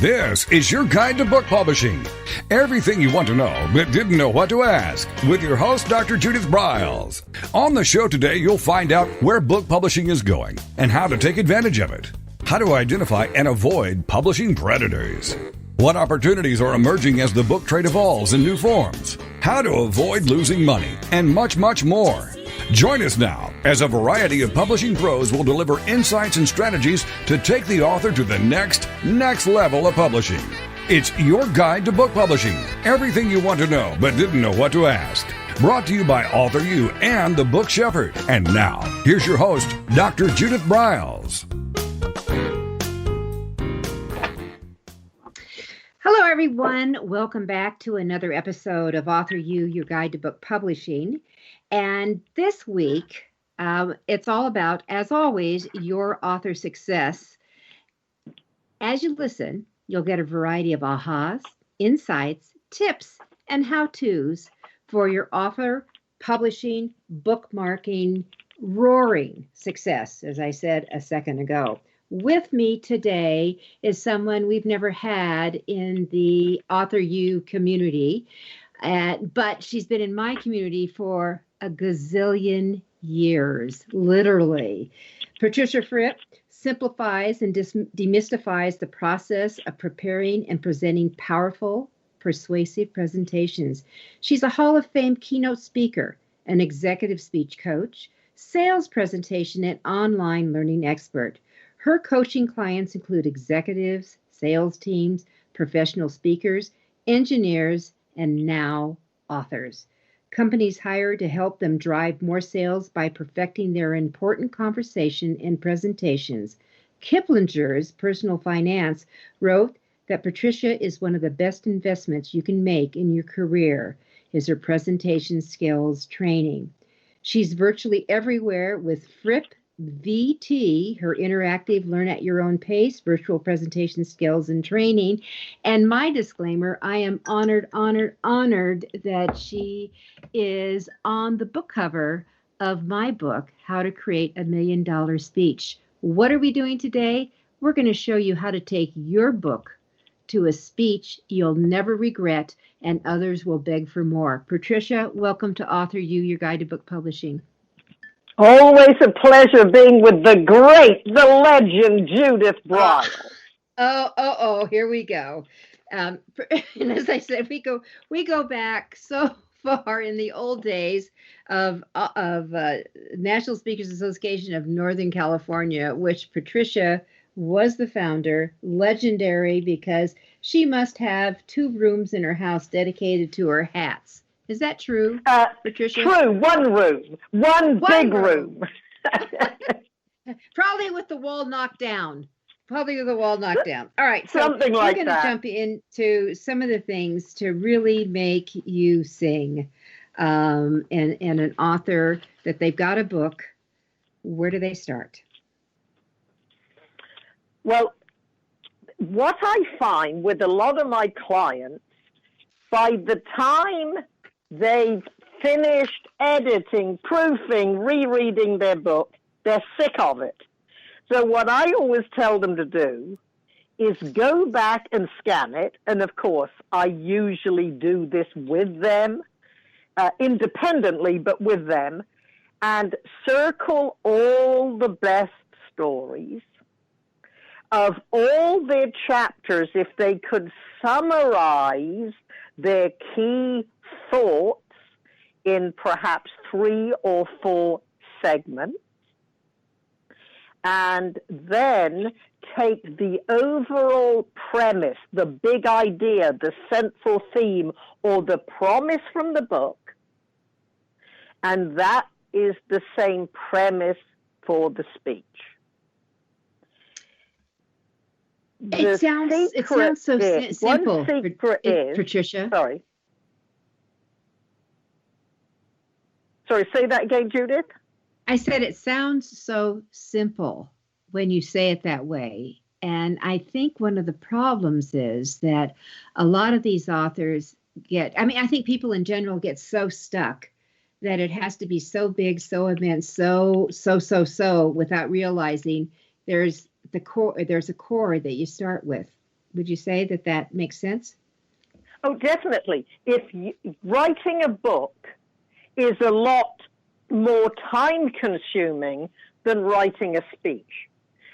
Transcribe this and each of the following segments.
This is your guide to book publishing. Everything you want to know but didn't know what to ask with your host, Dr. Judith Briles. On the show today, you'll find out where book publishing is going and how to take advantage of it. How to identify and avoid publishing predators. What opportunities are emerging as the book trade evolves in new forms. How to avoid losing money and much, much more. Join us now as a variety of publishing pros will deliver insights and strategies to take the author to the next level of publishing. It's your guide to book publishing. Everything you want to know but didn't know what to ask. Brought to you by Author You and the Book Shepherd. And now, here's your host, Dr. Judith Briles. Hello, everyone. Welcome back to another episode of Author You, your guide to book publishing. And this week, it's all about, as always, your author success. As you listen, you'll get a variety of ahas, insights, tips, and how-tos for your author publishing, bookmarking, roaring success, as I said a second ago. With me today is someone we've never had in the Author You community, but she's been in my community for a gazillion years, literally. Patricia Fripp simplifies and demystifies the process of preparing and presenting powerful, persuasive presentations. She's a Hall of Fame keynote speaker, an executive speech coach, sales presentation and online learning expert. Her coaching clients include executives, sales teams, professional speakers, engineers, and now authors. Companies hire to help them drive more sales by perfecting their important conversation and presentations. Kiplinger's Personal Finance wrote that Patricia is one of the best investments you can make in your career is her presentation skills training. She's virtually everywhere with Fripp VT, her interactive learn at your own pace, virtual presentation skills and training. And my disclaimer, I am honored that she is on the book cover of my book, How to Create a $1 Million Speech. What are we doing today? We're going to show you how to take your book to a speech you'll never regret and others will beg for more. Patricia, welcome to Author You, your guide to book publishing. Always a pleasure being with the great, the legend, Judith Briles. Here we go. And as I said, we go back so far in the old days of National Speakers Association of Northern California, which Patricia was the founder, legendary because she must have 2 rooms in her house dedicated to her hats. Is that true, Patricia? True. One room. One big room. Probably with the wall knocked down. All right. So something like that. We're going to jump into some of the things to really make you sing. And an author that they've got a book. Where do they start? Well, what I find with a lot of my clients, by the time they've finished editing, proofing, rereading their book, they're sick of it. So what I always tell them to do is go back and scan it. And of course, I usually do this with them, independently, but with them, and circle all the best stories of all their chapters if they could summarize their key thoughts in perhaps 3 or 4 segments, and then take the overall premise, the big idea, the central theme, or the promise from the book, and that is the same premise for the speech. It sounds so simple, Patricia. Sorry, say that again, Judith. I said it sounds so simple when you say it that way. And I think one of the problems is that a lot of these authors I think people in general get so stuck that it has to be so big, so immense, so without realizing there's a core that you start with. Would you say that makes sense? Oh, definitely. Writing a book is a lot more time-consuming than writing a speech.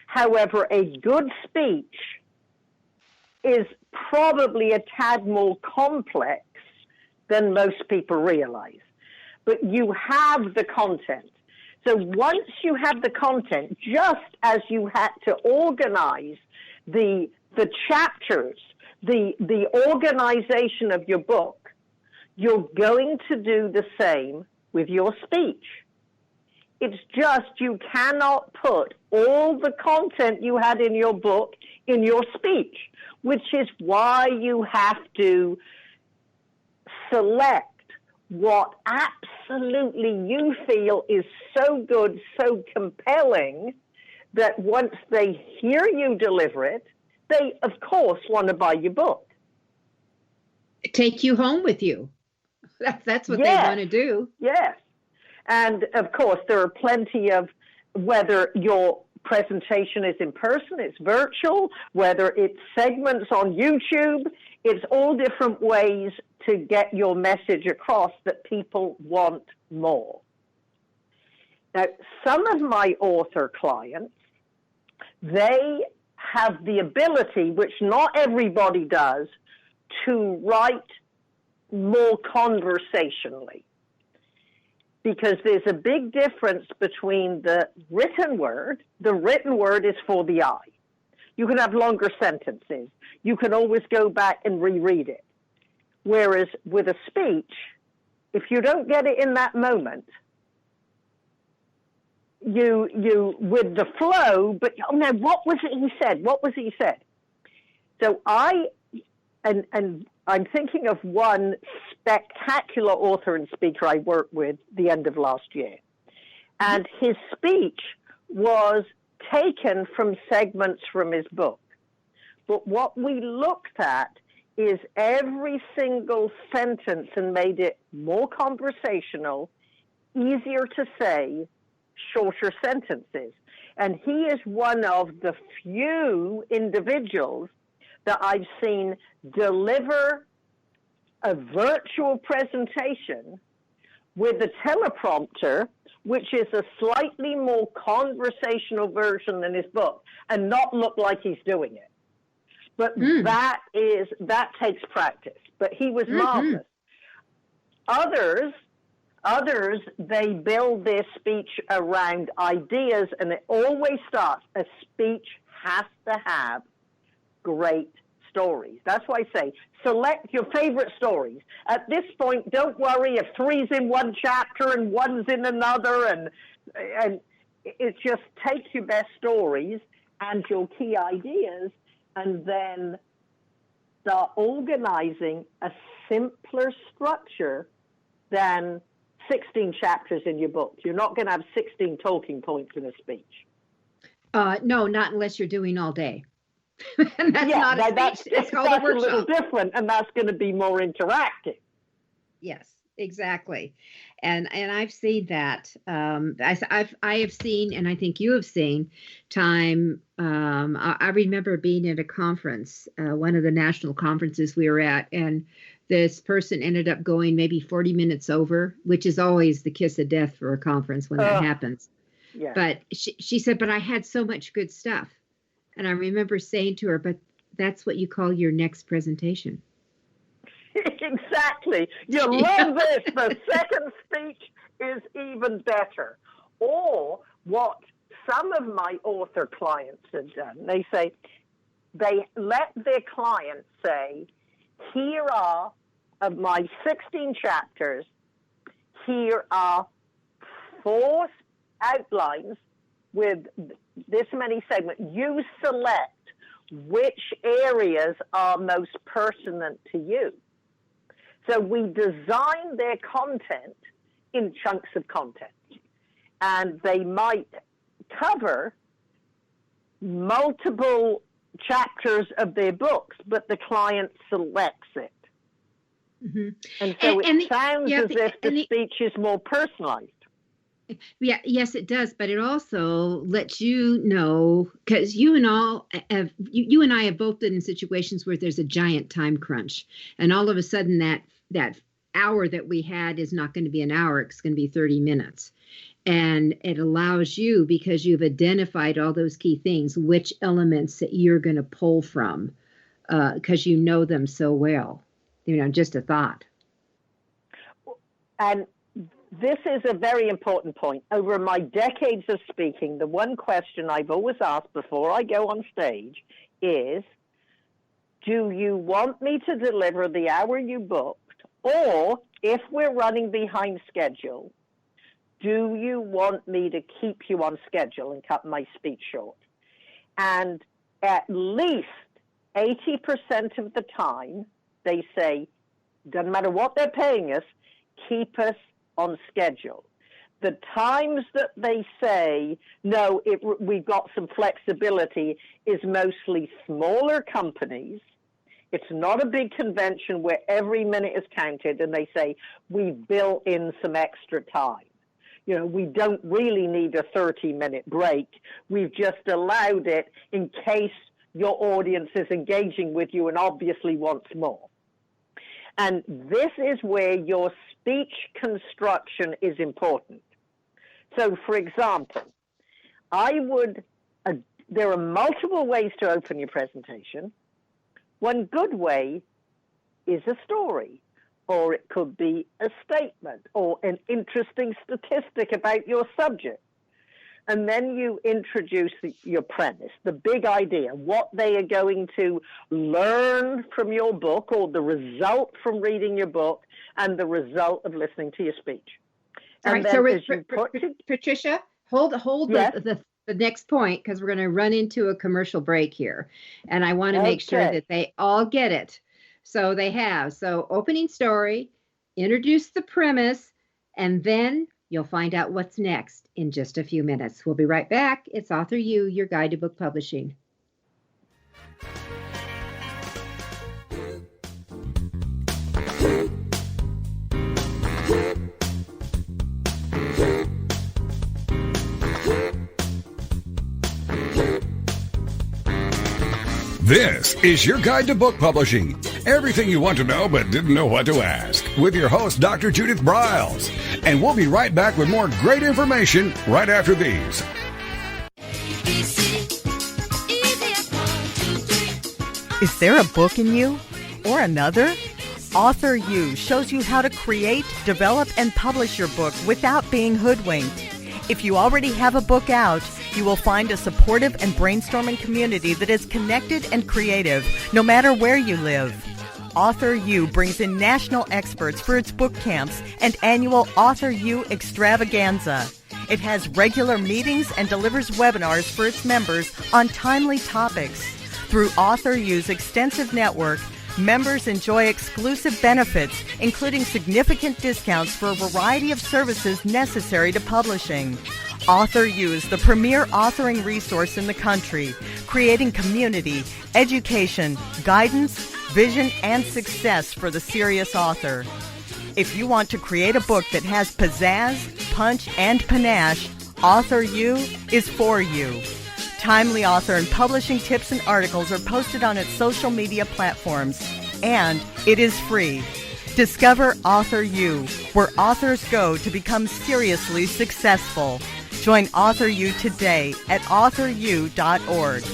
However, a good speech is probably a tad more complex than most people realize. But you have the content. So once you have the content, just as you had to organize the chapters, the organization of your book, you're going to do the same with your speech. It's just you cannot put all the content you had in your book in your speech, which is why you have to select what absolutely you feel is so good, so compelling, that once they hear you deliver it, they, of course, want to buy your book. Take you home with you. That's what they want to do. Yes. And, of course, there are plenty of, whether your presentation is in person, it's virtual, whether it's segments on YouTube, it's all different ways to get your message across that people want more. Now, some of my author clients, they have the ability, which not everybody does, to write more conversationally. Because there's a big difference between the written word. The written word is for the eye. You can have longer sentences. You can always go back and reread it. Whereas with a speech, if you don't get it in that moment, you with the flow, but oh no, what was it he said? What was it he said? So I'm thinking of one spectacular author and speaker I worked with the end of last year. And his speech was taken from segments from his book. But what we looked at is every single sentence and made it more conversational, easier to say, shorter sentences. And he is one of the few individuals that I've seen deliver a virtual presentation with a teleprompter, which is a slightly more conversational version than his book, and not look like he's doing it. But that takes practice. But he was marvelous. Others, they build their speech around ideas, and it always starts, a speech has to have great stories. That's why I say, select your favorite stories. At this point, don't worry if 3's in one chapter and 1's in another, and it's just take your best stories and your key ideas, and then start organizing a simpler structure than 16 chapters in your book. You're not going to have 16 talking points in a speech. No, not unless you're doing all day. And that's not a speech. It's called a workshop. That's a little different, and that's going to be more interactive. Yes, exactly. And I've seen that. I have seen, and I think you have seen, time. I remember being at a conference, one of the national conferences we were at, and this person ended up going maybe 40 minutes over, which is always the kiss of death for a conference when that happens. Yeah. But she said, but I had so much good stuff. And I remember saying to her, but that's what you call your next presentation. Exactly. You love this. The second speech is even better. Or what some of my author clients have done, they say, they let their clients say, here are, of my 16 chapters, here are 4 outlines with this many segments. You select which areas are most pertinent to you. So we design their content in chunks of content. And they might cover multiple chapters of their books, but the client selects it. Mm-hmm. And so it sounds as if the speech is more personalized. Yeah, yes, it does, but it also lets you know, because you and I have both been in situations where there's a giant time crunch, and all of a sudden that hour that we had is not going to be an hour; it's going to be 30 minutes, and it allows you, because you've identified all those key things, which elements that you're going to pull from, because you know them so well. Just a thought. And this is a very important point. Over my decades of speaking, the one question I've always asked before I go on stage is, do you want me to deliver the hour you booked? Or if we're running behind schedule, do you want me to keep you on schedule and cut my speech short? And at least 80% of the time, they say, doesn't matter what they're paying us, keep us on schedule. The times that they say, no, we've got some flexibility, is mostly smaller companies. It's not a big convention where every minute is counted and they say, we've built in some extra time. We don't really need a 30-minute break. We've just allowed it in case your audience is engaging with you and obviously wants more. And this is where your speech construction is important. So, for example, there are multiple ways to open your presentation. One good way is a story, or it could be a statement, or an interesting statistic about your subject. And then you introduce your premise, the big idea, what they are going to learn from your book, or the result from reading your book, and the result of listening to your speech. All right, so Patricia, hold yes. the next point, because we're going to run into a commercial break here. And I want to make sure that they all get it. So they have. So opening story, introduce the premise, and then you'll find out what's next in just a few minutes. We'll be right back. It's Author You, your guide to book publishing. This is your guide to book publishing. Everything you want to know but didn't know what to ask. With your host, Dr. Judith Briles. And we'll be right back with more great information right after these. Is there a book in you? Or another? Author You shows you how to create, develop, and publish your book without being hoodwinked. If you already have a book out, you will find a supportive and brainstorming community that is connected and creative, no matter where you live. Author You brings in national experts for its book camps and annual Author You extravaganza. It has regular meetings and delivers webinars for its members on timely topics. Through Author You's extensive network, members enjoy exclusive benefits, including significant discounts for a variety of services necessary to publishing. Author You is the premier authoring resource in the country, creating community, education, guidance, vision, and success for the serious author. If you want to create a book that has pizzazz, punch, and panache, Author You is for you. Timely author and publishing tips and articles are posted on its social media platforms, and it is free. Discover Author You, where authors go to become seriously successful. Join Author You today at authoru.org.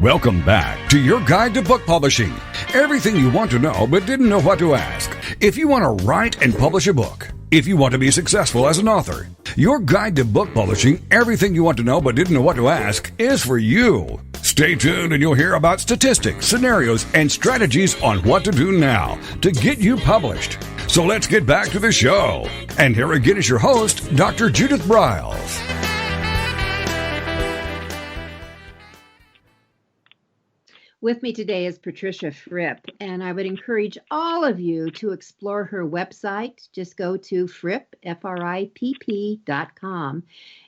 Welcome back to your guide to book publishing. Everything you want to know but didn't know what to ask. If you want to write and publish a book, if you want to be successful as an author, your guide to book publishing, everything you want to know but didn't know what to ask, is for you. Stay tuned and you'll hear about statistics, scenarios, and strategies on what to do now to get you published. So let's get back to the show. And here again is your host, Dr. Judith Briles. With me today is Patricia Fripp, and I would encourage all of you to explore her website. Just go to Fripp, FRIPP.com,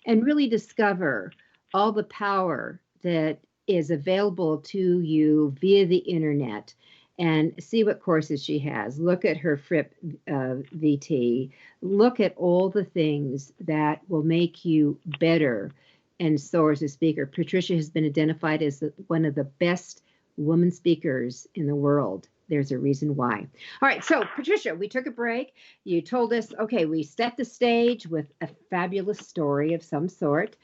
and really discover all the power that is available to you via the internet. and see what courses she has. Look at her Fripp VT. Look at all the things that will make you better and soar as a speaker. Patricia has been identified as one of the best women speakers in the world. There's a reason why. All right, so Patricia, we took a break. You told us, okay, we set the stage with a fabulous story of some sort.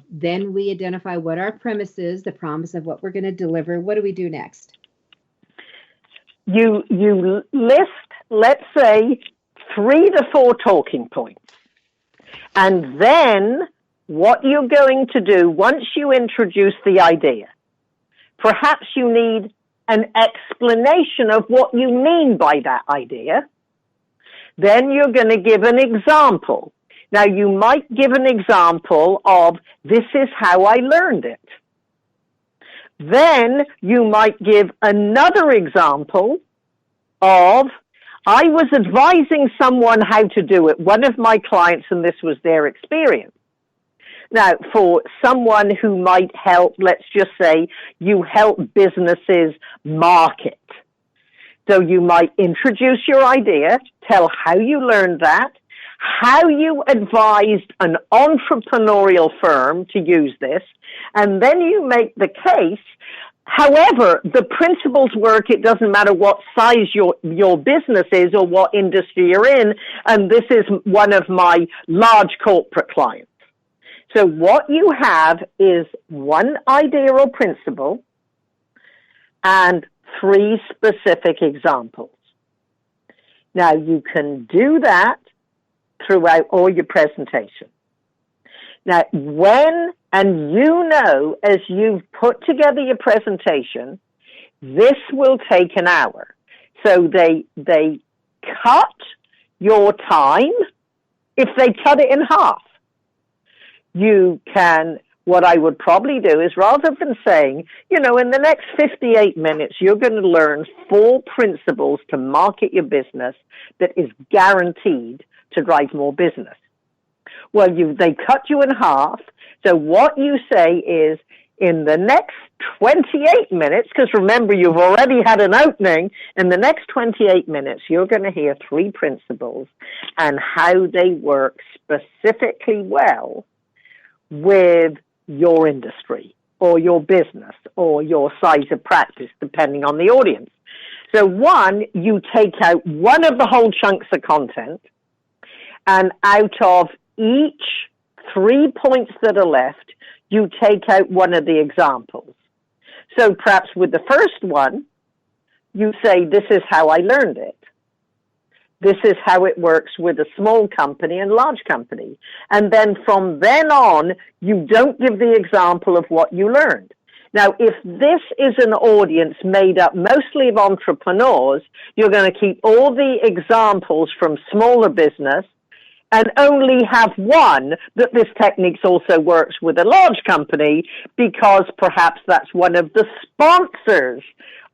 Then we identify what our premise is, the promise of what we're going to deliver. What do we do next? You list, let's say, 3 to 4 talking points. And then what you're going to do once you introduce the idea, perhaps you need an explanation of what you mean by that idea. Then you're going to give an example. Now, you might give an example of, this is how I learned it. Then you might give another example of, I was advising someone how to do it, one of my clients, and this was their experience. Now, for someone who might help, let's just say you help businesses market. So you might introduce your idea, tell how you learned that, how you advised an entrepreneurial firm to use this, and then you make the case. However, the principles work. It doesn't matter what size your business is or what industry you're in, and this is one of my large corporate clients. So what you have is one idea or principle and 3 specific examples. Now, you can do that throughout all your presentation. Now, as you've put together your presentation, this will take an hour. So they cut your time if they cut it in half. You can, what I would probably do is, rather than saying, in the next 58 minutes, you're going to learn 4 principles to market your business that is guaranteed to drive more business. Well, they cut you in half. So what you say is, in the next 28 minutes, because remember, you've already had an opening, in the next 28 minutes, you're going to hear 3 principles and how they work specifically well with your industry or your business or your size of practice, depending on the audience. So 1, you take out one of the whole chunks of content, and out of each 3 points that are left, you take out one of the examples. So perhaps with the first one, you say, this is how I learned it. This is how it works with a small company and large company. And then from then on, you don't give the example of what you learned. Now, if this is an audience made up mostly of entrepreneurs, you're going to keep all the examples from smaller business and only have one that this technique also works with a large company, because perhaps that's one of the sponsors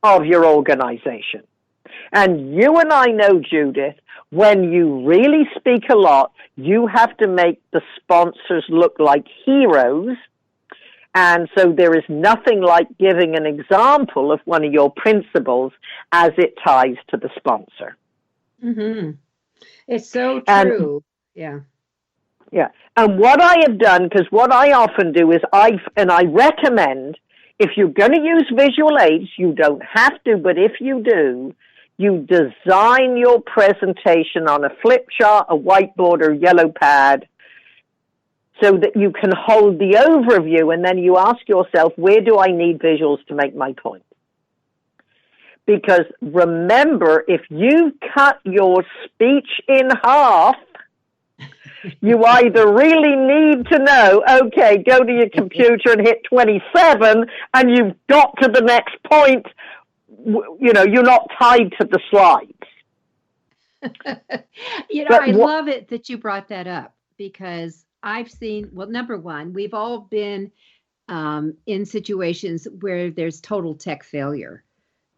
of your organization. And you and I know, Judith, when you really speak a lot, you have to make the sponsors look like heroes. And so there is nothing like giving an example of one of your principles as it ties to the sponsor. Mm-hmm. It's so true. Yeah. And what I have done, because what I often do is I recommend, if you're going to use visual aids, you don't have to, but if you do, you design your presentation on a flip chart, a whiteboard, or yellow pad, so that you can hold the overview, and then you ask yourself, where do I need visuals to make my point? Because remember, if you cut your speech in half, you either really need to know, okay, go to your computer and hit 27, and you've got to the next point. You're not tied to the slides. I love it that you brought that up, because I've seen, well, number one, we've all been in situations where there's total tech failure,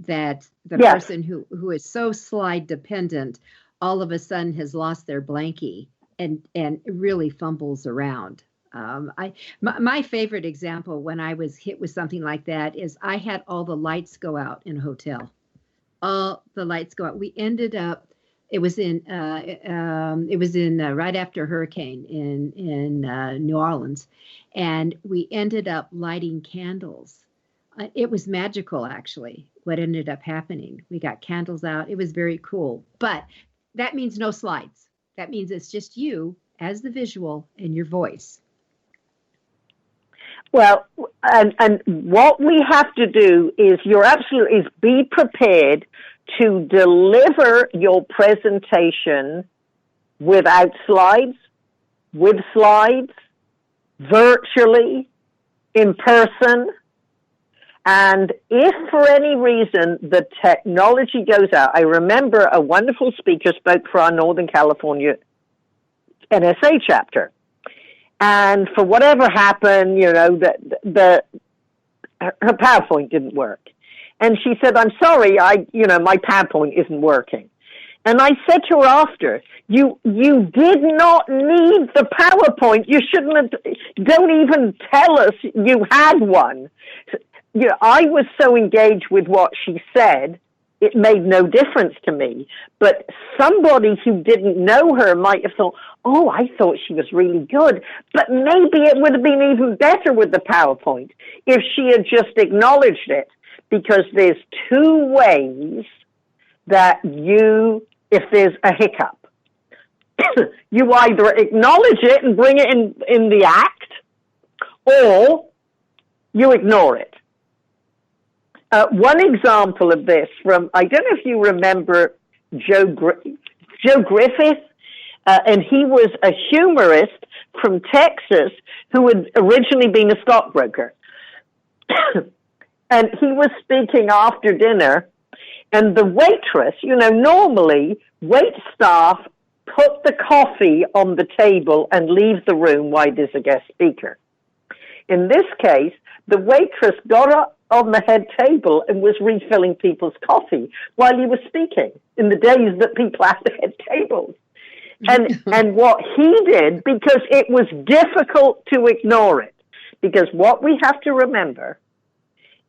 that the person who is so slide dependent all of a sudden has lost their blankie and really fumbles around. My favorite example when I was hit with something like that is I had all the lights go out in a hotel. all the lights go out. We ended up, it was in right after a hurricane in New Orleans, and we ended up lighting candles. It was magical, actually, what ended up happening. We got candles out. It was very cool. But that means no slides. That means it's just you as the visual and your voice. Well, and what we have to do is be prepared to deliver your presentation without slides, with slides, virtually, in person. And if for any reason the technology goes out, I remember a wonderful speaker spoke for our Northern California NSA chapter. And for whatever happened, her PowerPoint didn't work. And she said, "I'm sorry, my PowerPoint isn't working." And I said to her after, you did not need the PowerPoint. You don't even tell us you had one. I was so engaged with what she said, it made no difference to me. But somebody who didn't know her might have thought, "Oh, I thought she was really good." But maybe it would have been even better with the PowerPoint if she had just acknowledged it. Because there's two ways that if there's a hiccup, you either acknowledge it and bring it in the act, or you ignore it. One example of this I don't know if you remember Joe Griffith, and he was a humorist from Texas who had originally been a stockbroker. And he was speaking after dinner, and the waitress, normally wait staff put the coffee on the table and leave the room while there's a guest speaker. In this case, the waitress got up on the head table and was refilling people's coffee while he was speaking in the days that people had the head tables. And what he did, because it was difficult to ignore it, because what we have to remember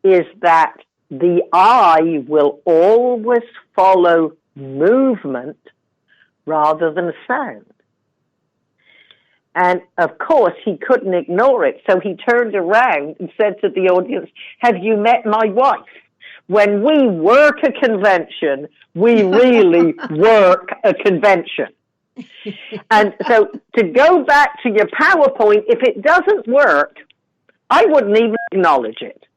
is that the eye will always follow movement rather than sound. And, of course, he couldn't ignore it, so he turned around and said to the audience, "Have you met my wife? When we work a convention, we really work a convention." And so to go back to your PowerPoint, if it doesn't work, I wouldn't even acknowledge it.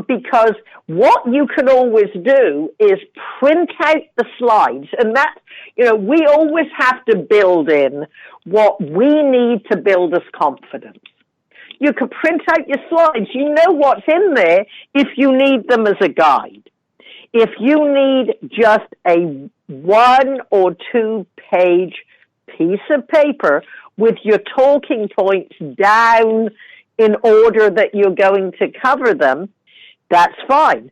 Because what you can always do is print out the slides, and that, we always have to build in what we need to build us confidence. You can print out your slides. You know what's in there if you need them as a guide. If you need just a 1 or 2 page piece of paper with your talking points down in order that you're going to cover them, that's fine.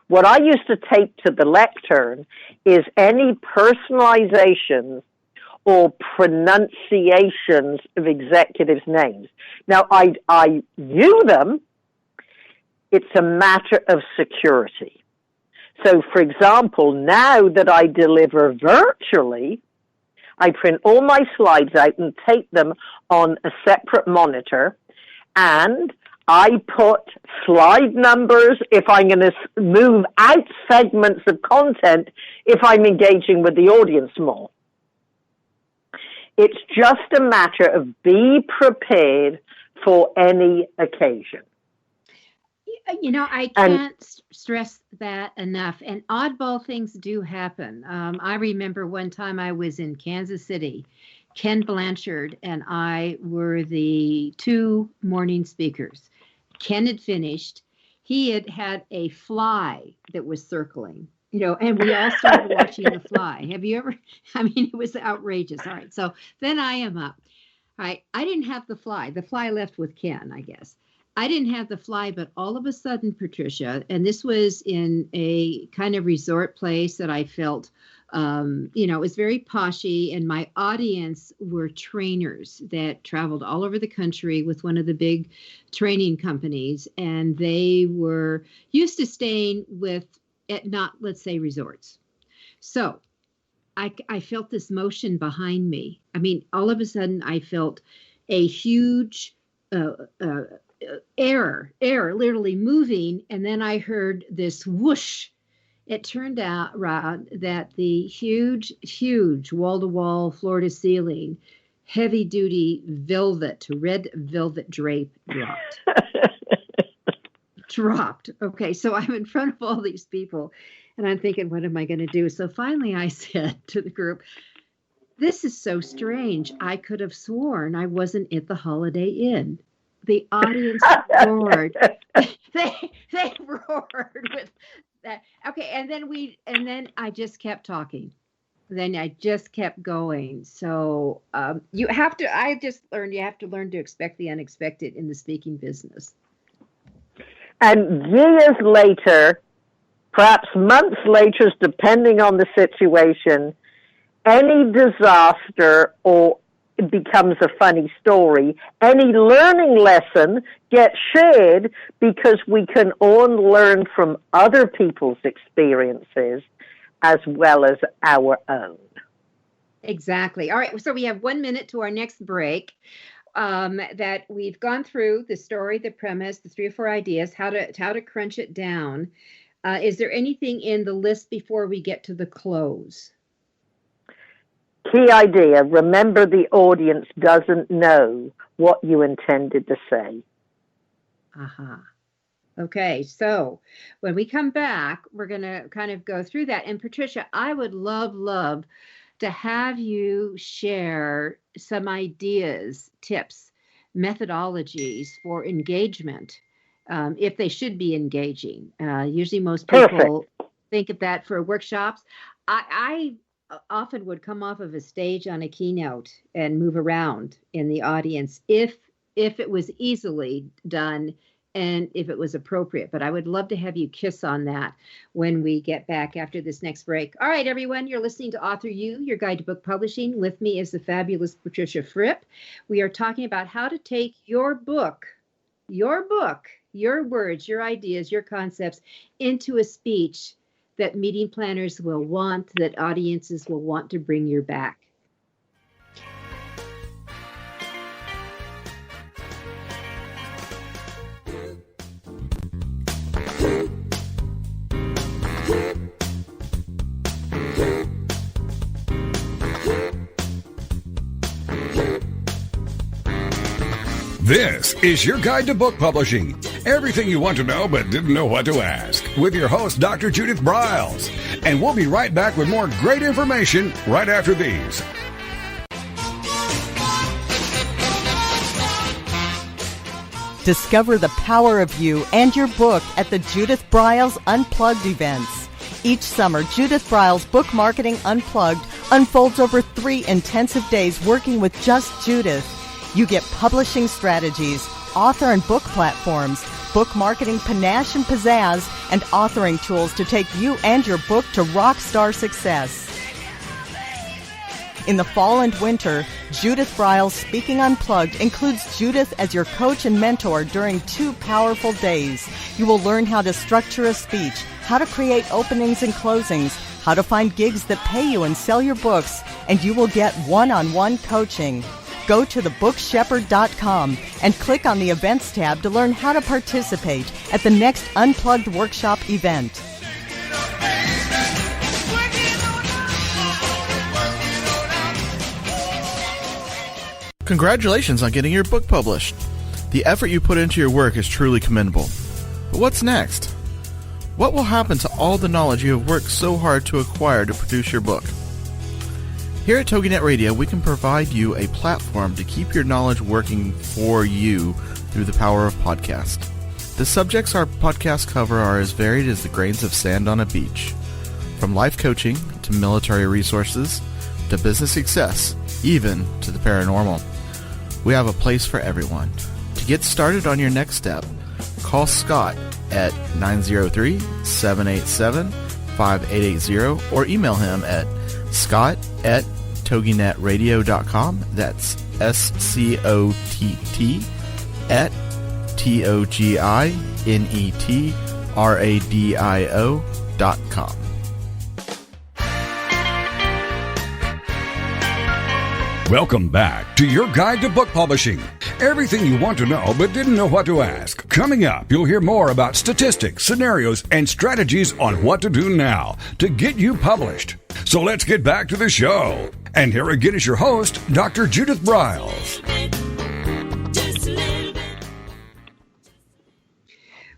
What I used to tape to the lectern is any personalizations or pronunciations of executives' names. Now, I knew them. It's a matter of security. So, for example, now that I deliver virtually, I print all my slides out and tape them on a separate monitor, and I put slide numbers if I'm going to move out segments of content if I'm engaging with the audience more. It's just a matter of be prepared for any occasion. I can't stress that enough. And oddball things do happen. I remember one time I was in Kansas City. Ken Blanchard and I were the 2 morning speakers. Ken had finished. He had a fly that was circling, and we all started watching the fly. Have you ever? It was outrageous. All right. So then I am up. All right. I didn't have the fly. The fly left with Ken, I guess. I didn't have the fly, but all of a sudden, Patricia, and this was in a kind of resort place that I felt It was very poshy, and my audience were trainers that traveled all over the country with one of the big training companies, and they were used to staying at not, let's say, resorts. So I felt this motion behind me. I mean, all of a sudden I felt a huge air literally moving, and then I heard this whoosh. It turned out, Rod, that the huge wall-to-wall, floor-to-ceiling, heavy-duty red velvet drape dropped. Okay, so I'm in front of all these people, and I'm thinking, what am I going to do? So finally I said to the group, this is so strange. I could have sworn I wasn't at the Holiday Inn. The audience roared. They roared with that. Okay, and then I just kept talking. Then I just kept going. So I just learned you have to learn to expect the unexpected in the speaking business. And years later, perhaps months later, depending on the situation, any disaster or it becomes a funny story. Any learning lesson gets shared because we can all learn from other people's experiences as well as our own. Exactly. All right. So we have 1 minute to our next break. That we've gone through the story, the premise, the 3 or 4 ideas, how to crunch it down. Is there anything in the list before we get to the close? Key idea, remember the audience doesn't know what you intended to say. Okay, so when we come back, we're going to kind of go through that. And Patricia, I would love to have you share some ideas, tips, methodologies for engagement, if they should be engaging. Usually most people think of that for workshops. I often would come off of a stage on a keynote and move around in the audience if it was easily done and if it was appropriate. But I would love to have you kiss on that when we get back after this next break. All right, everyone, you're listening to Author You, your guide to book publishing. With me is the fabulous Patricia Fripp. We are talking about how to take your book, your words, your ideas, your concepts into a speech that meeting planners will want, that audiences will want to bring you back. This is your guide to book publishing. Everything you want to know but didn't know what to ask. With your host, Dr. Judith Briles. And we'll be right back with more great information right after these. Discover the power of you and your book at the Judith Briles Unplugged events. Each summer, Judith Briles Book Marketing Unplugged unfolds over 3 intensive days working with just Judith. You get publishing strategies, author and book platforms, book marketing panache and pizzazz, and authoring tools to take you and your book to rock star success. In the fall and winter, Judith Briles Speaking Unplugged includes Judith as your coach and mentor during 2 powerful days. You will learn how to structure a speech, how to create openings and closings, how to find gigs that pay you and sell your books, and you will get one-on-one coaching. Go to thebookshepherd.com and click on the Events tab to learn how to participate at the next Unplugged Workshop event. Congratulations on getting your book published. The effort you put into your work is truly commendable. But what's next? What will happen to all the knowledge you have worked so hard to acquire to produce your book? Here at TogiNet Radio, we can provide you a platform to keep your knowledge working for you through the power of podcast. The subjects our podcasts cover are as varied as the grains of sand on a beach. From life coaching to military resources to business success, even to the paranormal. We have a place for everyone. To get started on your next step, call Scott at 903-787-5880 or email him at Scott@toginetradio.com. That's SCOTT at TOGINETRADIO.com. Welcome back to your guide to book publishing. Everything you want to know but didn't know what to ask. Coming up, you'll hear more about statistics, scenarios, and strategies on what to do now to get you published. So let's get back to the show. And here again is your host, Dr. Judith Briles.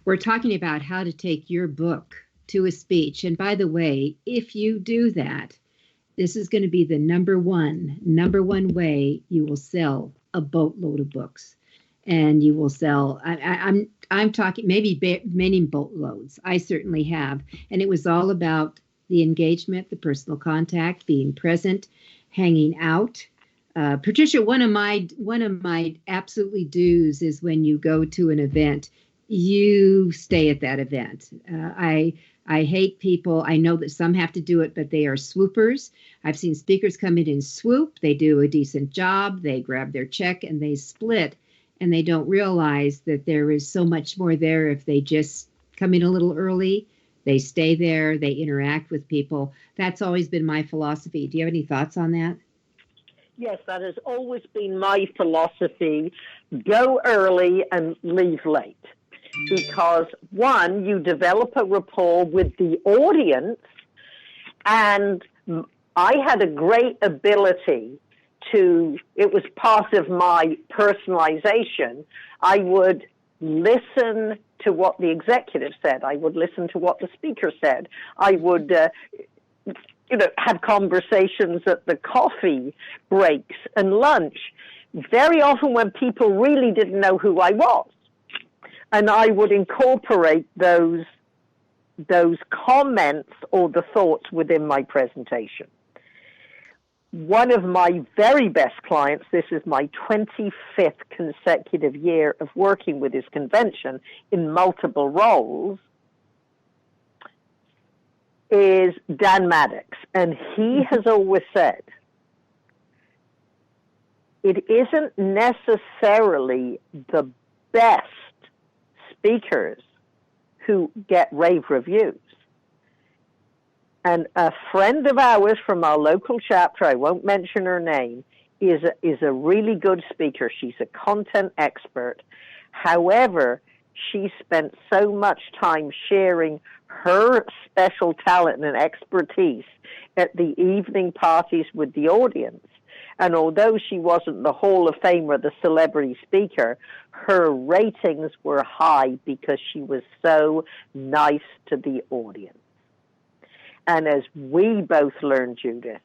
We're talking about how to take your book to a speech. And by the way, if you do that, this is going to be the number one way you will sell a boatload of books. And you will sell, I'm talking maybe many boatloads. I certainly have. And it was all about the engagement, the personal contact, being present, hanging out. Patricia, one of my absolutely do's is when you go to an event, you stay at that event. I hate people. I know that some have to do it, but they are swoopers. I've seen speakers come in and swoop. They do a decent job. They grab their check and they split. And they don't realize that there is so much more there if they just come in a little early. They stay there. They interact with people. That's always been my philosophy. Do you have any thoughts on that? Yes, that has always been my philosophy. Go early and leave late. Because, one, you develop a rapport with the audience, and I had a great ability to, it was part of my personalization. I would listen to what the executive said. I would listen to what the speaker said. I would, have conversations at the coffee breaks and lunch, very often when people really didn't know who I was. And I would incorporate those comments or the thoughts within my presentation. One of my very best clients, this is my 25th consecutive year of working with this convention in multiple roles, is Dan Maddox. And he has always said, it isn't necessarily the best speakers who get rave reviews. And a friend of ours from our local chapter, I won't mention her name, is a really good speaker. She's a content expert. However, she spent so much time sharing her special talent and expertise at the evening parties with the audience. And although she wasn't the Hall of Fame or the celebrity speaker, her ratings were high because she was so nice to the audience. And as we both learned, Judith,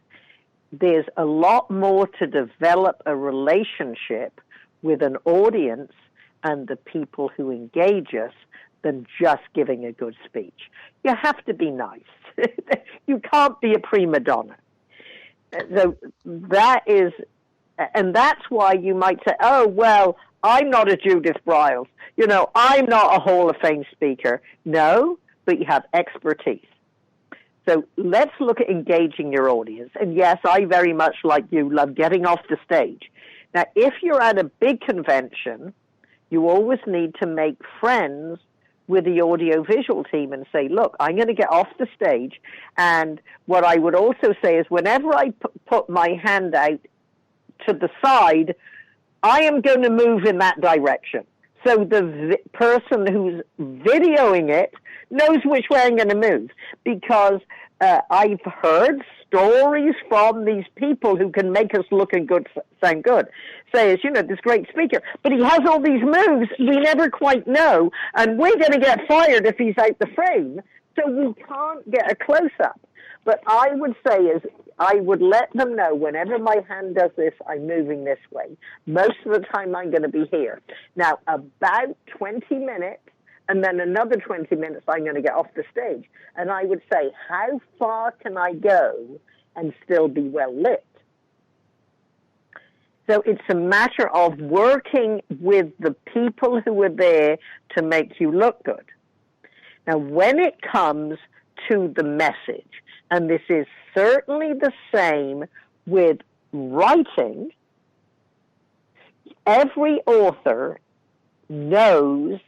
there's a lot more to develop a relationship with an audience and the people who engage us than just giving a good speech. You have to be nice. You can't be a prima donna. So that is, and that's why you might say, oh, well, I'm not a Judith Briles. I'm not a Hall of Fame speaker. No, but you have expertise. So let's look at engaging your audience. And yes, I very much, like you, love getting off the stage. Now, if you're at a big convention, you always need to make friends with the audio-visual team and say, look, I'm going to get off the stage. And what I would also say is whenever I put my hand out to the side, I am going to move in that direction. So the person who's videoing it knows which way I'm going to move. Because I've heard stories from these people who can make us look and sound good. Say, as this great speaker, but he has all these moves we never quite know, and we're going to get fired if he's out the frame, so we can't get a close-up. But I would say is I would let them know whenever my hand does this, I'm moving this way. Most of the time I'm going to be here. Now, about 20 minutes, and then another 20 minutes, I'm going to get off the stage. And I would say, how far can I go and still be well lit? So it's a matter of working with the people who are there to make you look good. Now, when it comes to the message, and this is certainly the same with writing, every author knows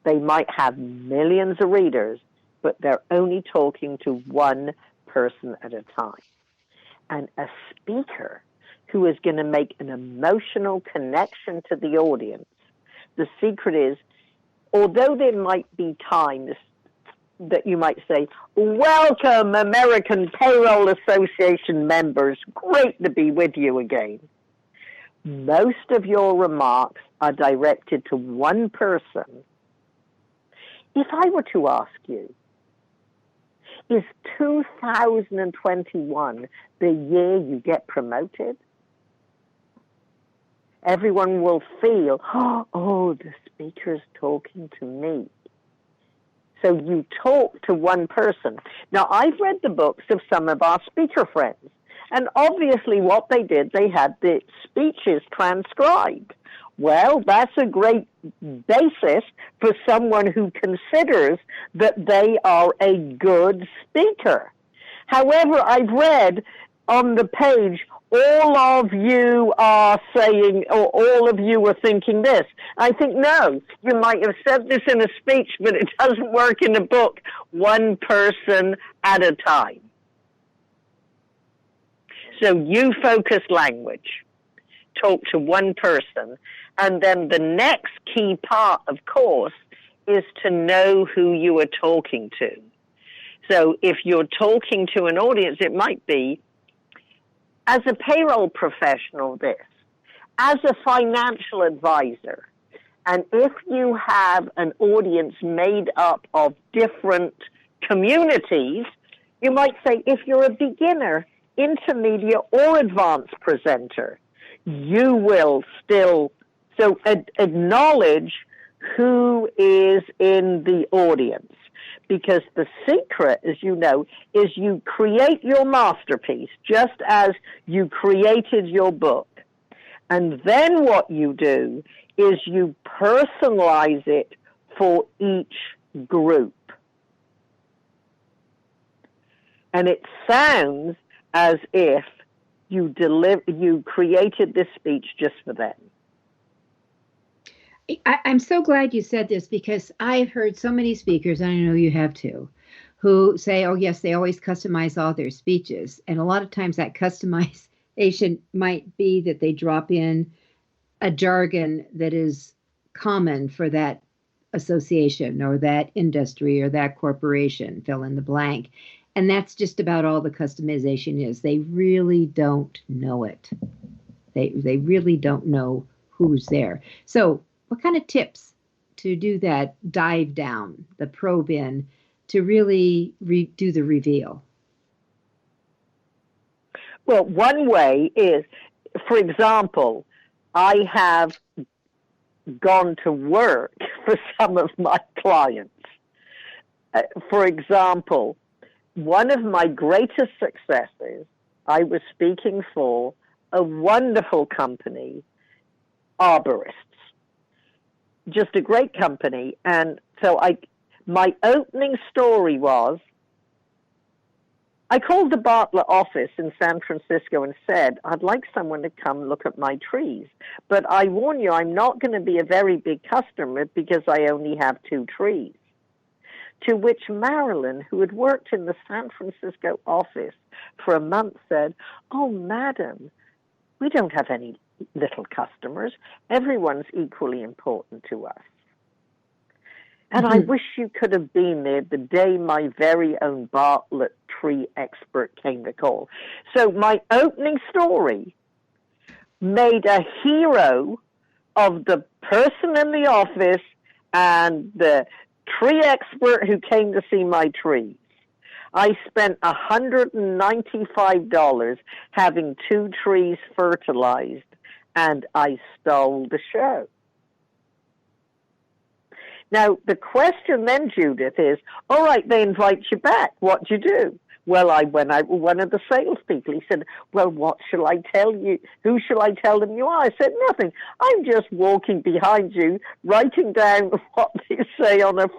they might have millions of readers, but they're only talking to one person at a time. And a speaker who is going to make an emotional connection to the audience, the secret is, although there might be times that you might say, welcome, American Payroll Association members, great to be with you again. Most of your remarks are directed to one person. If I were to ask you, is 2021 the year you get promoted? Everyone will feel, oh, the speaker's talking to me. So you talk to one person. Now, I've read the books of some of our speaker friends, and obviously what they did, they had the speeches transcribed. Well, that's a great basis for someone who considers that they are a good speaker. However, I've read on the page, all of you are saying, or all of you are thinking this. I think, no, you might have said this in a speech, but it doesn't work in a book, one person at a time. So you focus language, talk to one person, and then the next key part, of course, is to know who you are talking to. So if you're talking to an audience, it might be, as a payroll professional, this, as a financial advisor, and if you have an audience made up of different communities, you might say, if you're a beginner, intermediate, or advanced presenter, you will still, so acknowledge who is in the audience. Because the secret, as you know, is you create your masterpiece just as you created your book. And then what you do is you personalize it for each group. And it sounds as if you created this speech just for them. I'm so glad you said this, because I've heard so many speakers, and I know you have too, who say, oh, yes, they always customize all their speeches. And a lot of times that customization might be that they drop in a jargon that is common for that association or that industry or that corporation, fill in the blank. And that's just about all the customization is. They really don't know it. They really don't know who's there. So what kind of tips to do that dive down, the probe in, to really do the reveal? Well, one way is, for example, I have gone to work for some of my clients. For example, one of my greatest successes, I was speaking for a wonderful company, arborists. Just a great company. And so my opening story was, I called the Bartlett office in San Francisco and said, I'd like someone to come look at my trees. But I warn you, I'm not going to be a very big customer because I only have 2 trees. To which Marilyn, who had worked in the San Francisco office for a month, said, oh, madam, we don't have any little customers. Everyone's equally important to us. And I wish you could have been there the day my very own Bartlett tree expert came to call. So my opening story made a hero of the person in the office and the tree expert who came to see my trees. I spent $195 having 2 trees fertilized, and I stole the show. Now, the question then, Judith, is, all right, they invite you back. What do you do? Well, I went out with one of the salespeople. He said, well, what shall I tell you? Who shall I tell them you are? I said, nothing. I'm just walking behind you, writing down what they say on a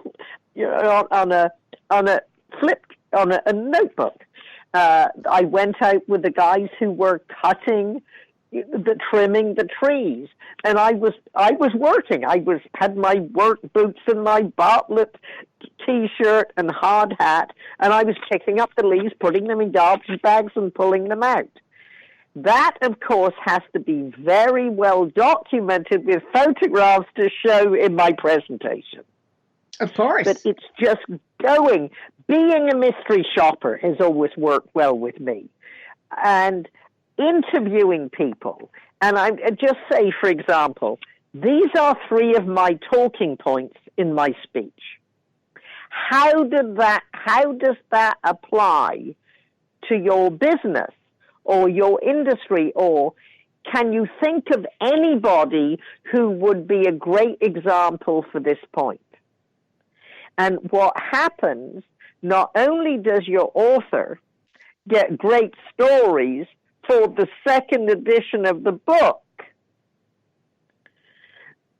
flip on a notebook. I went out with the guys who were trimming the trees, and I was working. Had my work boots and my Bartlett T-shirt and hard hat, and I was picking up the leaves, putting them in garbage bags, and pulling them out. That, of course, has to be very well documented with photographs to show in my presentation. Of course. But it's just going. Being a mystery shopper has always worked well with me. And interviewing people. And I just say, for example, these are 3 of my talking points in my speech. How does that apply to your business or your industry? Or can you think of anybody who would be a great example for this point? And what happens, not only does your author get great stories for the second edition of the book,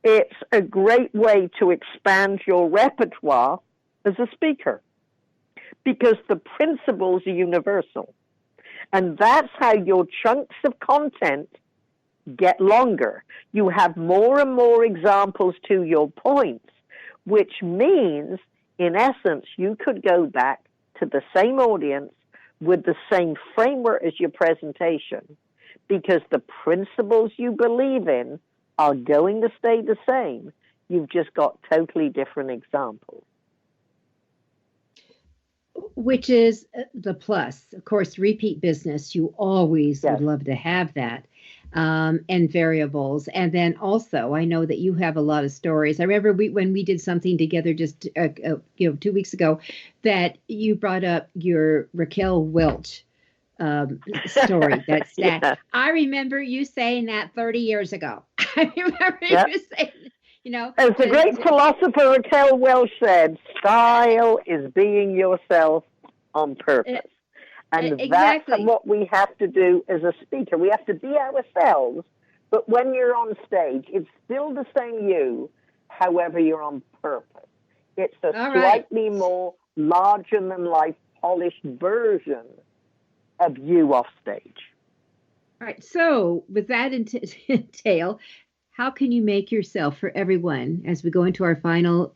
it's a great way to expand your repertoire as a speaker, because the principles are universal. And that's how your chunks of content get longer. You have more and more examples to your points, which means, in essence, you could go back to the same audience with the same framework as your presentation, because the principles you believe in are going to stay the same. You've just got totally different examples. Which is the plus. Of course, repeat business, you always would love to have that. And variables. And then also, I know that you have a lot of stories. I remember when we did something together just 2 weeks ago, that you brought up your Raquel Welch story. That's that. I remember you saying that 30 years ago. I remember you saying, as the great philosopher Raquel Welch said, style is being yourself on purpose. And that's what we have to do as a speaker. We have to be ourselves, but when you're on stage, it's still the same you, however you're on purpose. It's a slightly more larger-than-life, polished version of you off stage. All right, so with that entail, how can you make yourself, for everyone, as we go into our final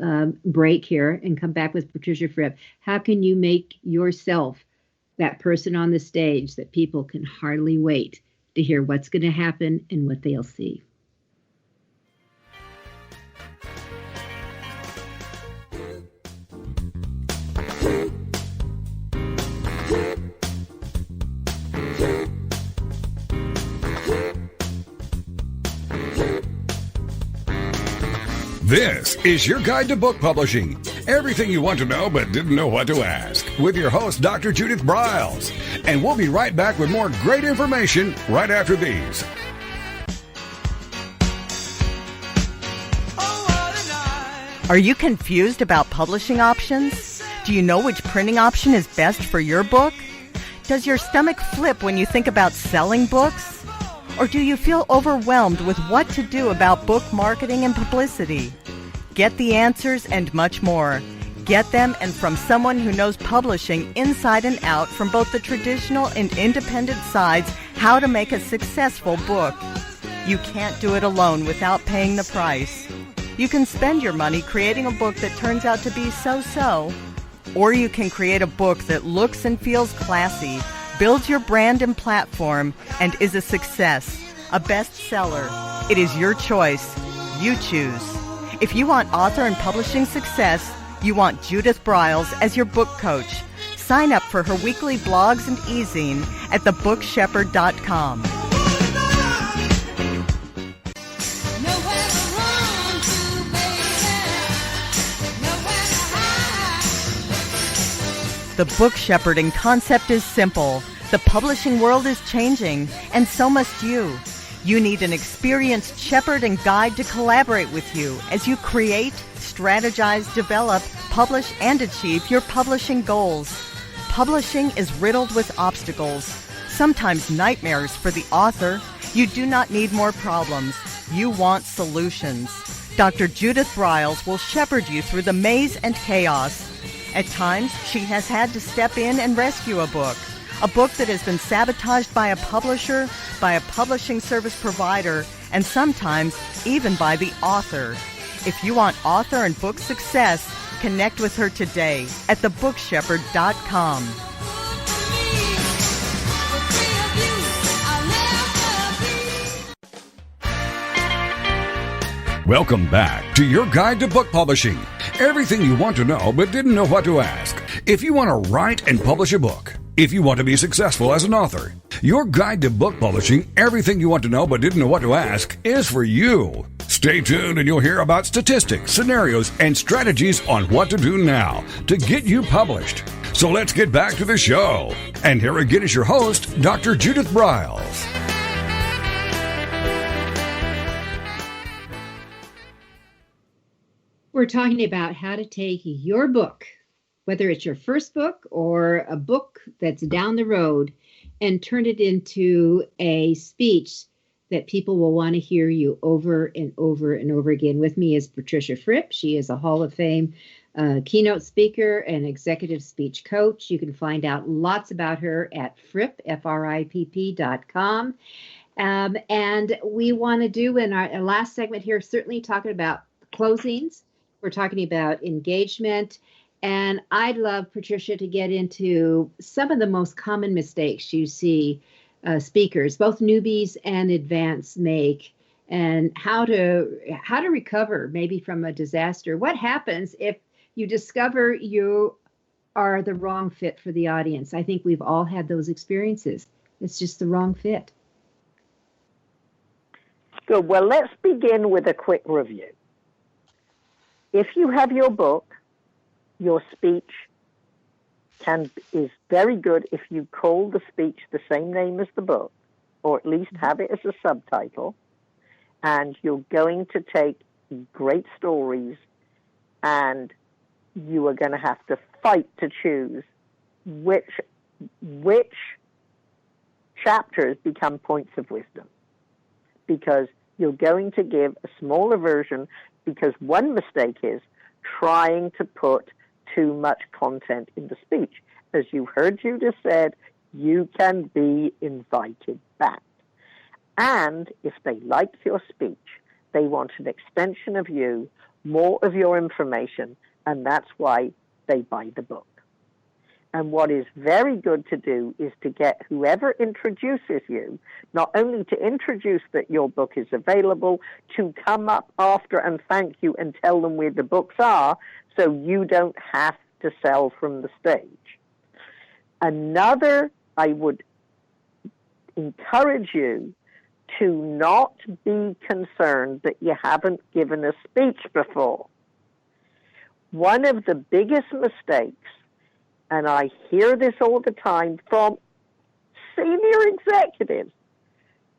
break here and come back with Patricia Fripp, how can you make yourself that person on the stage that people can hardly wait to hear what's going to happen and what they'll see? This is your guide to book publishing. Everything you want to know but didn't know what to ask, with your host, Dr. Judith Briles. And we'll be right back with more great information right after these. Are you confused about publishing options? Do you know which printing option is best for your book? Does your stomach flip when you think about selling books? Or do you feel overwhelmed with what to do about book marketing and publicity? Get the answers and much more. Get them, and from someone who knows publishing inside and out, from both the traditional and independent sides, how to make a successful book. You can't do it alone without paying the price. You can spend your money creating a book that turns out to be so-so, or you can create a book that looks and feels classy, builds your brand and platform, and is a success, a bestseller. It is your choice. You choose. If you want author and publishing success, you want Judith Briles as your book coach. Sign up for her weekly blogs and e-zine at thebookshepherd.com. The book shepherding concept is simple. The publishing world is changing, and so must you. You need an experienced shepherd and guide to collaborate with you as you create, strategize, develop, publish, and achieve your publishing goals. Publishing is riddled with obstacles, sometimes nightmares for the author. You do not need more problems. You want solutions. Dr. Judith Briles will shepherd you through the maze and chaos. At times, she has had to step in and rescue a book that has been sabotaged by a publisher, by a publishing service provider, and sometimes even by the author. If you want author and book success, connect with her today at thebookshepherd.com. Welcome back to your guide to book publishing. Everything you want to know but didn't know what to ask. If you want to write and publish a book, if you want to be successful as an author, your guide to book publishing, everything you want to know but didn't know what to ask, is for you. Stay tuned and you'll hear about statistics, scenarios, and strategies on what to do now to get you published. So let's get back to the show. And here again is your host, Dr. Judith Briles. We're talking about how to take your book, whether it's your first book or a book that's down the road, and turn it into a speech that people will want to hear you over and over and over again. With me is Patricia Fripp. She is a Hall of Fame keynote speaker and executive speech coach. You can find out lots about her at Fripp, FRIPP.com. And we want to do in our last segment here, certainly talking about closings. We're talking about engagement. And I'd love, Patricia, to get into some of the most common mistakes you see speakers, both newbies and advanced, make, and how to recover maybe from a disaster. What happens if you discover you are the wrong fit for the audience? I think we've all had those experiences. It's just the wrong fit. Good. Well, let's begin with a quick review. If you have your book, your speech is very good if you call the speech the same name as the book, or at least have it as a subtitle, and you're going to take great stories, and you are going to have to fight to choose which chapters become points of wisdom, because you're going to give a smaller version, because one mistake is trying to put too much content in the speech. As you heard Judith said, you can be invited back. And if they like your speech, they want an extension of you, more of your information, and that's why they buy the book. And what is very good to do is to get whoever introduces you, not only to introduce that your book is available, to come up after and thank you and tell them where the books are, so you don't have to sell from the stage. Another, I would encourage you to not be concerned that you haven't given a speech before. One of the biggest mistakes, and I hear this all the time from senior executives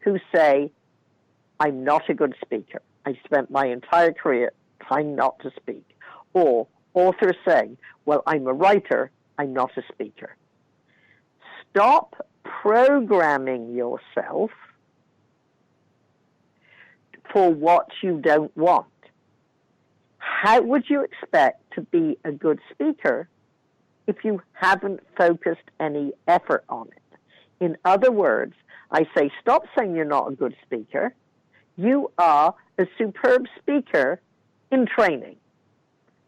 who say, I'm not a good speaker. I spent my entire career trying not to speak. Or authors saying, well, I'm a writer, I'm not a speaker. Stop programming yourself for what you don't want. How would you expect to be a good speaker if you haven't focused any effort on it? In other words, I say, stop saying you're not a good speaker. You are a superb speaker in training.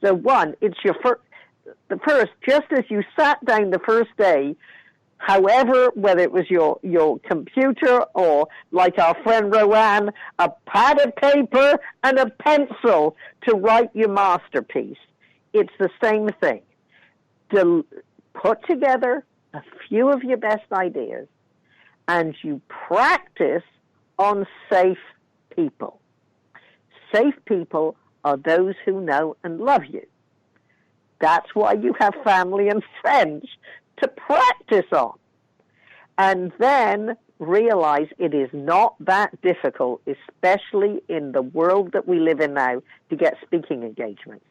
So one, it's your first, just as you sat down the first day, however, whether it was your computer or, like our friend Roanne, a pad of paper and a pencil to write your masterpiece. It's the same thing. Put together a few of your best ideas, and you practice on safe people. Safe people are those who know and love you. That's why you have family and friends to practice on. And then realize it is not that difficult, especially in the world that we live in now, to get speaking engagements.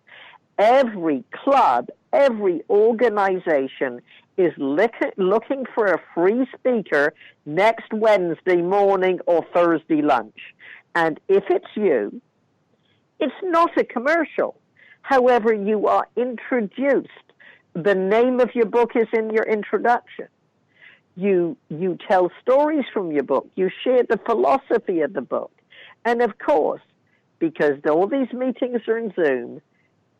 Every club, every organization is looking for a free speaker next Wednesday morning or Thursday lunch. And if it's you, it's not a commercial. However, you are introduced the name of your book is in your introduction. You tell stories from your book. You share the philosophy of the book. And of course, because all these meetings are in Zoom,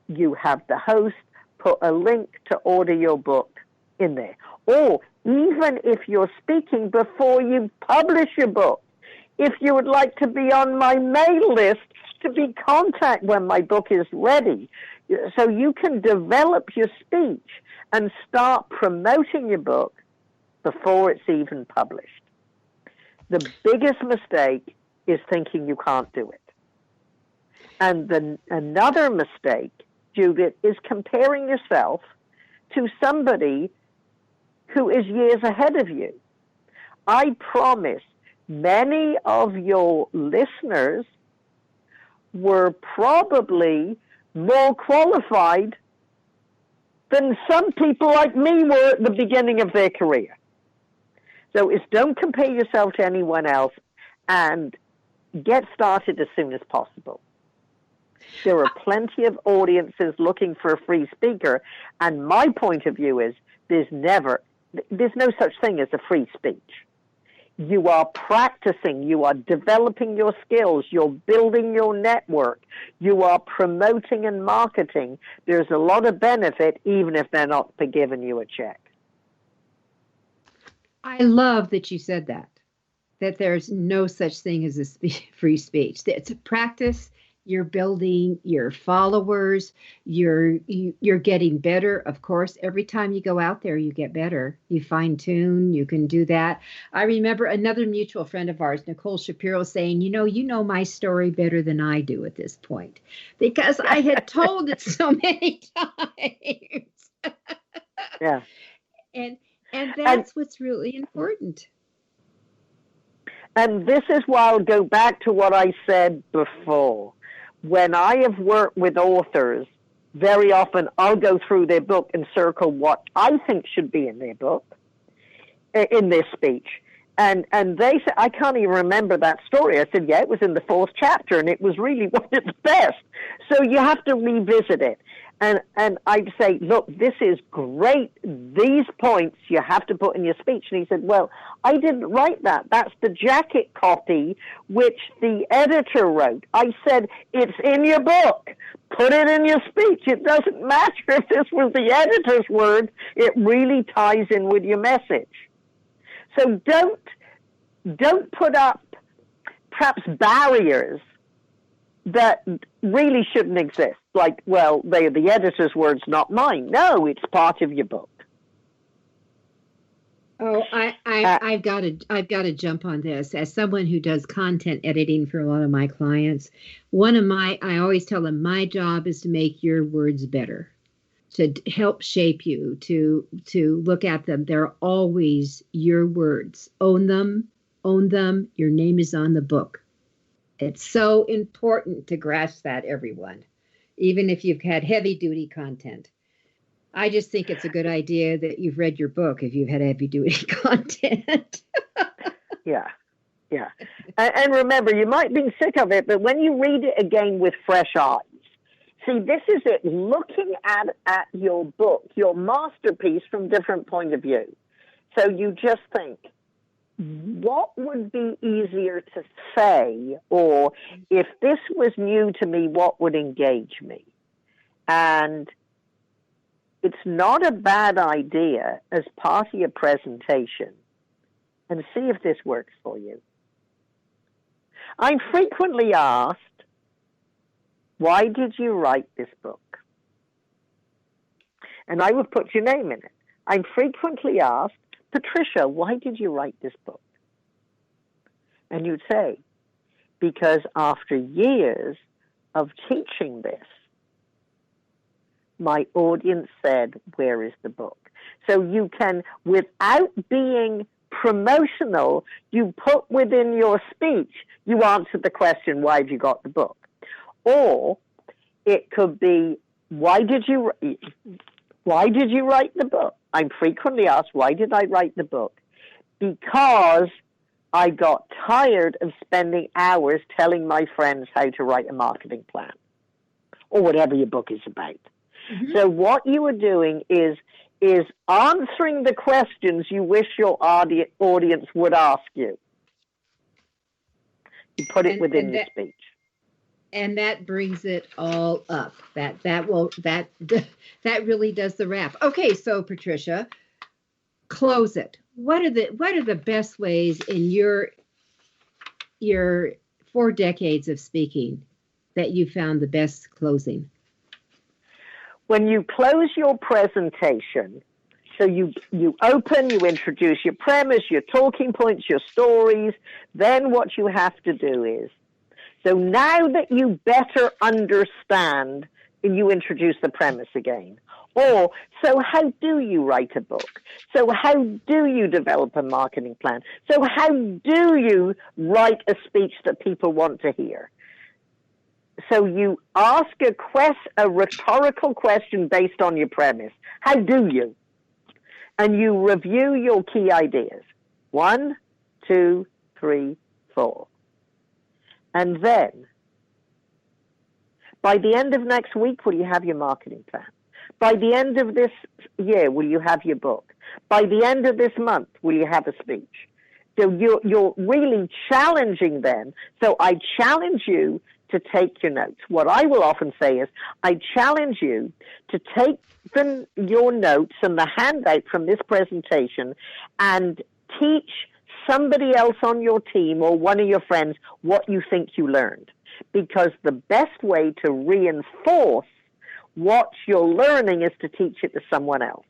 you have the host put a link to order your book in there. Or even if you're speaking before you publish your book, if you would like to be on my mail list to be contacted when my book is ready, so you can develop your speech and start promoting your book before it's even published. The biggest mistake is thinking you can't do it. And another mistake, Judith, is comparing yourself to somebody who is years ahead of you. I promise many of your listeners were probably more qualified than some people like me were at the beginning of their career. So don't compare yourself to anyone else, and get started as soon as possible. There are plenty of audiences looking for a free speaker, and my point of view is there's no such thing as a free speech. You are practicing, you are developing your skills, you're building your network, you are promoting and marketing. There's a lot of benefit, even if they're not giving you a check. I love that you said that there's no such thing as a free speech. It's a practice. You're building your followers. You're getting better. Of course, every time you go out there, you get better. You fine tune. You can do that. I remember another mutual friend of ours, Nicole Shapiro, saying, you know my story better than I do at this point, because I had told it so many times. Yeah. And that's what's really important. And this is why I'll go back to what I said before. When I have worked with authors, very often I'll go through their book and circle what I think should be in their book, in their speech. And they said, I can't even remember that story. I said, yeah, it was in the 4th chapter, and it was really one of the best. So you have to revisit it. And I'd say, look, this is great. These points you have to put in your speech. And he said, well, I didn't write that. That's the jacket copy which the editor wrote. I said, it's in your book. Put it in your speech. It doesn't matter if this was the editor's word. It really ties in with your message. So don't put up perhaps barriers that really shouldn't exist. Like, well, they're the editor's words, not mine. No, it's part of your book. Oh, I've got to jump on this. As someone who does content editing for a lot of my clients, I always tell them my job is to make your words better, to help shape you, to look at them. They're always your words. Own them. Your name is on the book. It's so important to grasp that, everyone, even if you've had heavy-duty content. I just think it's a good idea that you've read your book if you've had heavy-duty content. Yeah. And remember, you might be sick of it, but when you read it again with fresh eyes, see, this is it, looking at your book, your masterpiece from different point of view. So you just think, what would be easier to say, or if this was new to me, what would engage me? And it's not a bad idea as part of your presentation, and see if this works for you. I'm frequently asked, why did you write this book? And I would put your name in it. I'm frequently asked, Patricia, why did you write this book? And you'd say, because after years of teaching this, my audience said, where is the book? So you can, without being promotional, you put within your speech, you answer the question, why have you got the book? Or it could be, why did you write the book? I'm frequently asked, why did I write the book? Because I got tired of spending hours telling my friends how to write a marketing plan, or whatever your book is about. So what you are doing is answering the questions you wish your audience would ask you. You put it within your speech. And that brings it all up. That really does the wrap. Okay, so Patricia, close it. What are the best ways in your 4 decades of speaking that you found the best closing? When you close your presentation, so you open, you introduce your premise, your talking points, your stories, then what you have to do is, so now that you better understand, you introduce the premise again. Or, so how do you write a book? So how do you develop a marketing plan? So how do you write a speech that people want to hear? So you ask a rhetorical question based on your premise. How do you? And you review your key ideas. 1, 2, 3, 4. And then, by the end of next week, will you have your marketing plan? By the end of this year, will you have your book? By the end of this month, will you have a speech? So you're really challenging them. So I challenge you to take your notes. What I will often say is, I challenge you to take your notes and the handout from this presentation and teach somebody else on your team or one of your friends what you think you learned. Because the best way to reinforce what you're learning is to teach it to someone else.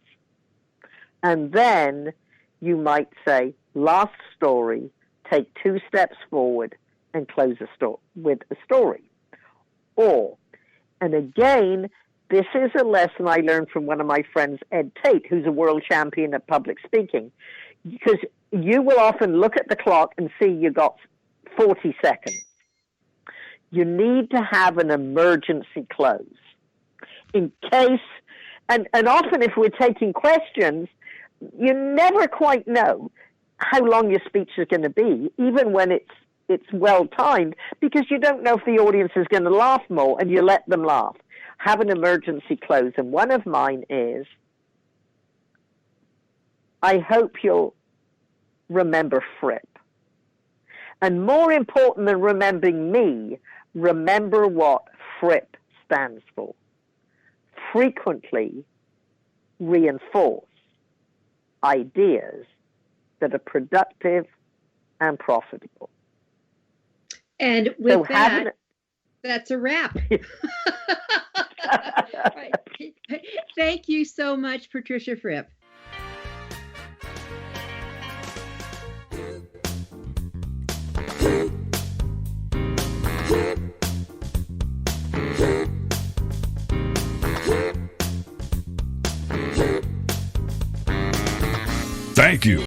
And then you might say, last story, take 2 steps forward and close with a story. Or, and again, this is a lesson I learned from one of my friends, Ed Tate, who's a world champion at public speaking. Because you will often look at the clock and see you got 40 seconds. You need to have an emergency close. In case, and often if we're taking questions, you never quite know how long your speech is going to be, even when it's well timed, because you don't know if the audience is going to laugh more, and you let them laugh. Have an emergency close. And one of mine is, I hope you'll remember Fripp. And more important than remembering me, remember what Fripp stands for. Frequently reinforce ideas that are productive and profitable. And with that's a wrap. Thank you so much, Patricia Fripp. Thank you